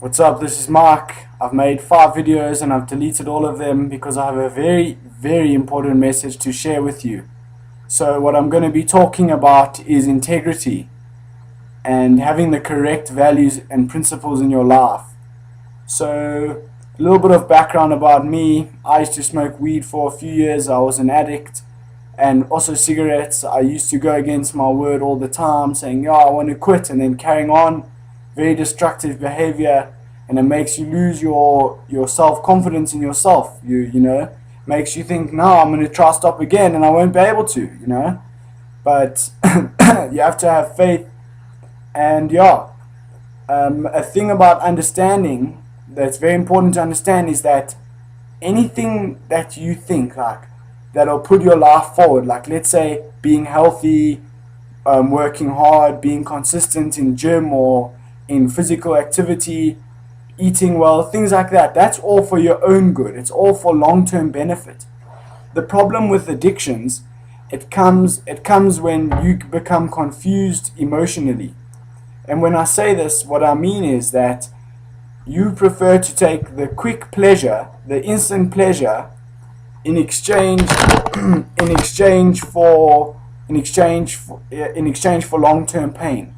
What's up, this is Mark. I've made 5 videos and I've deleted all of them because I have a very important message to share with you. So what I'm going to be talking about is integrity and having the correct values and principles in your life. So a little bit of background about me. I used to smoke weed for a few years. I was an addict, and also cigarettes. I used to go against my word all the time, saying, I want to quit, and then carrying on. Very destructive behavior, and it makes you lose your self-confidence in yourself. You know, makes you think, no, I'm going to try stop again and I won't be able to, but you have to have faith. And a thing about understanding that's very important to understand is that anything that you think that'll put your life forward, like let's say being healthy, working hard, being consistent in gym or in physical activity, eating well, things like that, that's all for your own good. It's all for long-term benefit. The problem with addictions, it comes when you become confused emotionally. And when I say this, what I mean is that you prefer to take the quick pleasure, the instant pleasure, in exchange for long-term pain.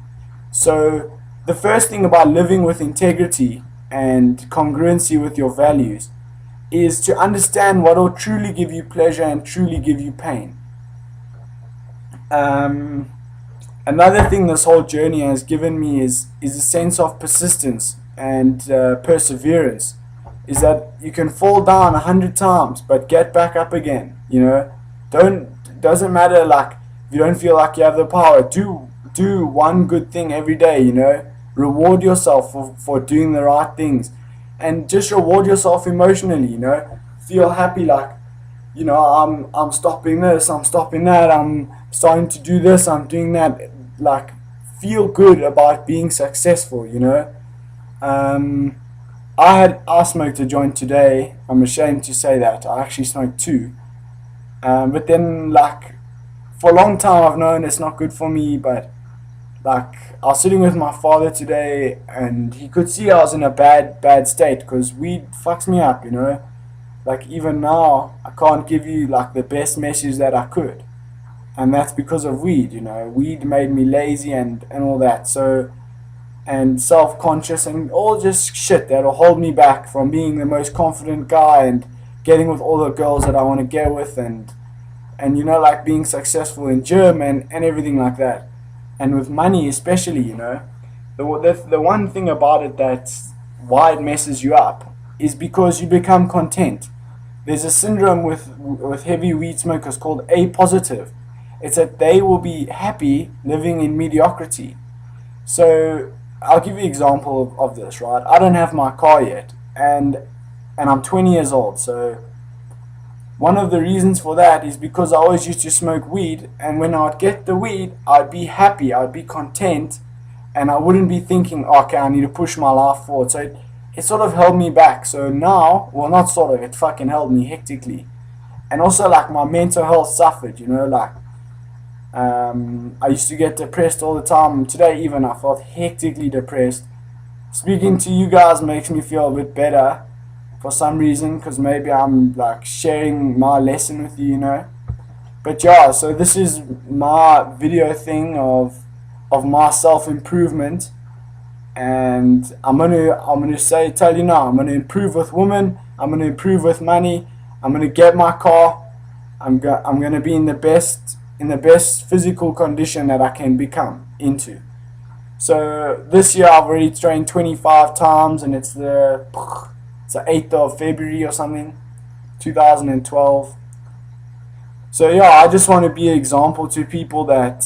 So the first thing about living with integrity and congruency with your values is to understand what will truly give you pleasure and truly give you pain. Another thing this whole journey has given me is a sense of persistence and perseverance. Is that you can fall down 100 times but get back up again. Doesn't matter, like, if you don't feel like you have the power, do one good thing every day. Reward yourself for doing the right things, and just reward yourself emotionally. Feel happy, like, I'm stopping this, I'm stopping that, I'm starting to do this, I'm doing that. Like, feel good about being successful. I smoked a joint today. I'm ashamed to say that I actually smoked 2, but then, like, for a long time I've known it's not good for me. But like, I was sitting with my father today, and he could see I was in a bad state because weed fucks me up. Like, even now I can't give you like the best message that I could, and that's because of weed. Weed made me lazy and all that. So, and self-conscious and all just shit that'll hold me back from being the most confident guy and getting with all the girls that I want to get with, and like being successful in gym and everything like that. And with money especially, the one thing about it that's why it messes you up is because you become content. There's a syndrome with heavy weed smokers called A positive. It's that they will be happy living in mediocrity. So I'll give you an example of this, right? I don't have my car yet, and I'm 20 years old. So one of the reasons for that is because I always used to smoke weed, and when I'd get the weed, I'd be happy, I'd be content, and I wouldn't be thinking, okay, I need to push my life forward. So it sort of held me back. So now, well, not sort of, it fucking held me hectically. And also, like, my mental health suffered, I used to get depressed all the time. Today even I felt hectically depressed. Speaking to you guys makes me feel a bit better for some reason, because maybe I'm like sharing my lesson with you, But so this is my video thing of my self-improvement, and I'm gonna tell you now, I'm gonna improve with women, I'm gonna improve with money, I'm gonna get my car, I'm gonna be in the best physical condition that I can become into. So this year I've already trained 25 times, and it's the 8th of February or something, 2012. So I just want to be an example to people that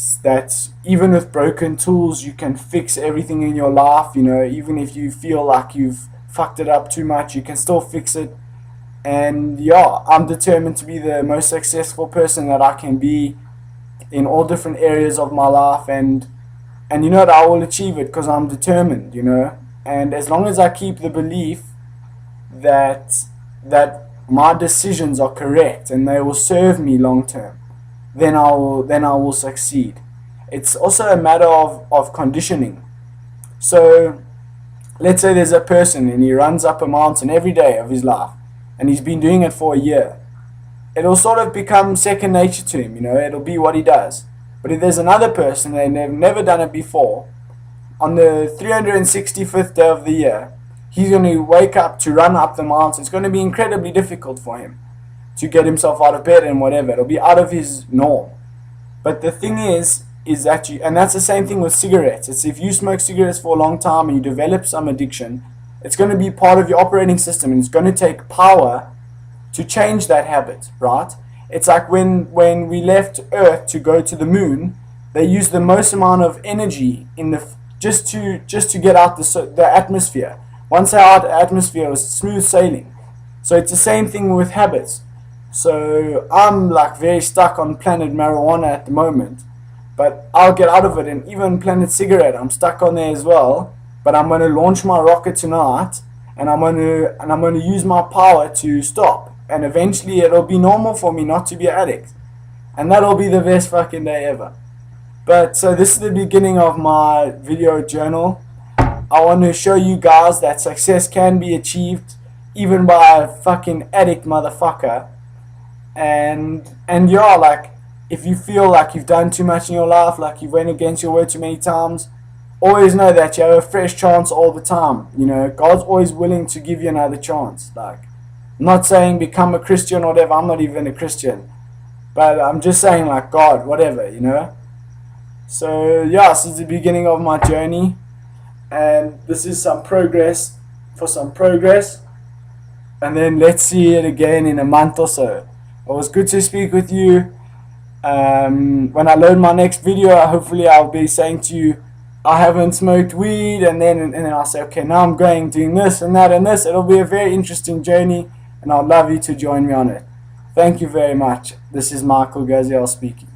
even with broken tools you can fix everything in your life. Even if you feel like you've fucked it up too much, you can still fix it. And I'm determined to be the most successful person that I can be in all different areas of my life, and that I will achieve it because I'm determined. And as long as I keep the belief that my decisions are correct and they will serve me long term, then I will succeed. It's also a matter of conditioning. So let's say there's a person and he runs up a mountain every day of his life and he's been doing it for a year, it'll sort of become second nature to him, it'll be what he does. But if there's another person and they've never done it before, on the 365th day of the year, he's going to wake up to run up the mountain. It's going to be incredibly difficult for him to get himself out of bed and whatever. It'll be out of his norm. But the thing is that and that's the same thing with cigarettes. It's if you smoke cigarettes for a long time and you develop some addiction, it's going to be part of your operating system, and it's going to take power to change that habit, right? It's like when we left Earth to go to the moon, they used the most amount of energy in the just to get out the atmosphere. Once they're out the atmosphere, it was smooth sailing. So it's the same thing with habits. So I'm like very stuck on Planet Marijuana at the moment, but I'll get out of it. And even Planet Cigarette, I'm stuck on there as well. But I'm going to launch my rocket tonight, and I'm going to use my power to stop. And eventually it'll be normal for me not to be an addict. And that'll be the best fucking day ever. But so this is the beginning of my video journal. I want to show you guys that success can be achieved even by a fucking addict motherfucker. And yeah, like, if you feel like you've done too much in your life, like you've went against your word too many times, always know that you have a fresh chance all the time. God's always willing to give you another chance. Like, I'm not saying become a Christian or whatever. I'm not even a Christian. But I'm just saying, like, God, whatever, So, yeah, this is the beginning of my journey. And this is some progress. And then let's see it again in a month or so. It was good to speak with you. When I load my next video, hopefully I'll be saying to you, I haven't smoked weed. And then I'll say, okay, now I'm doing this and that and this. It'll be a very interesting journey. And I'd love you to join me on it. Thank you very much. This is Michael Gaziel speaking.